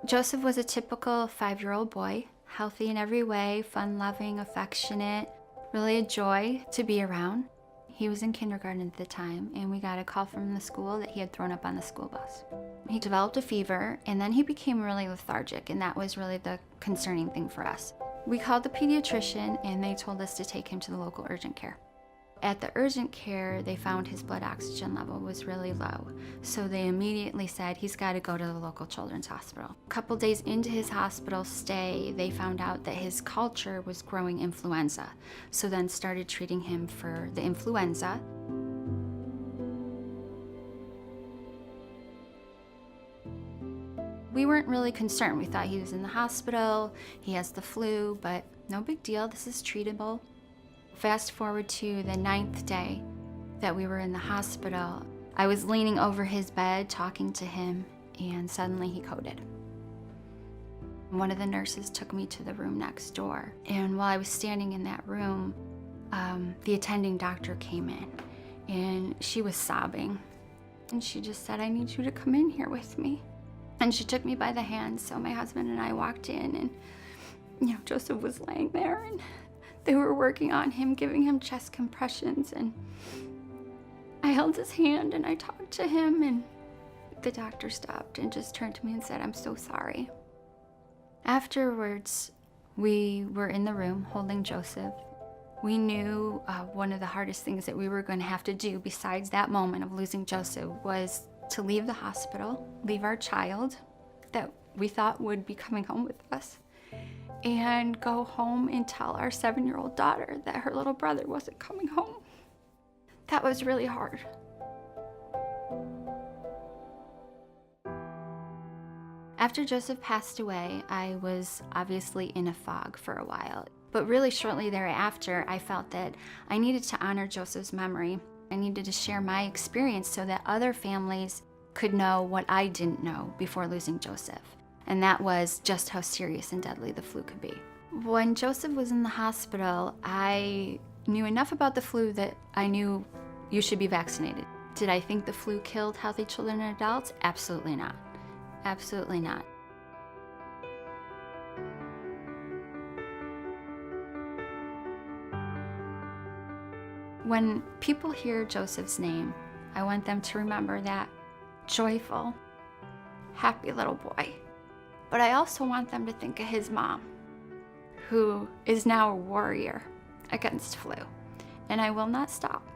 Joseph was a typical 5-year-old boy, healthy in every way, fun-loving, affectionate, really a joy to be around. He was in kindergarten at the time, and we got a call from the school that he had thrown up on the school bus. He developed a fever, and then he became really lethargic, and that was really the concerning thing for us. We called the pediatrician, and they told us to take him to the local urgent care. At the urgent care, they found his blood oxygen level was really low, so they immediately said he's got to go to the local children's hospital. A couple days into his hospital stay, they found out that his culture was growing influenza, so then started treating him for the influenza. We weren't really concerned. We thought he was in the hospital, he has the flu, but no big deal, this is treatable. Fast forward to the 9th day that we were in the hospital, I was leaning over his bed talking to him, and suddenly he coded. One of the nurses took me to the room next door, and while I was standing in that room, the attending doctor came in, and she was sobbing, and she just said, "I need you to come in here with me." And she took me by the hand, so my husband and I walked in, and Joseph was laying there, and they were working on him, giving him chest compressions, and I held his hand and I talked to him, and the doctor stopped and just turned to me and said, "I'm so sorry." Afterwards, we were in the room holding Joseph. We knew one of the hardest things that we were going to have to do besides that moment of losing Joseph was to leave the hospital, leave our child that we thought would be coming home with us, and go home and tell our 7-year-old daughter that her little brother wasn't coming home. That was really hard. After Joseph passed away, I was obviously in a fog for a while, but really shortly thereafter, I felt that I needed to honor Joseph's memory. I needed to share my experience so that other families could know what I didn't know before losing Joseph. And that was just how serious and deadly the flu could be. When Joseph was in the hospital, I knew enough about the flu that I knew you should be vaccinated. Did I think the flu killed healthy children and adults? Absolutely not. Absolutely not. When people hear Joseph's name, I want them to remember that joyful, happy little boy. But I also want them to think of his mom, who is now a warrior against flu. And I will not stop.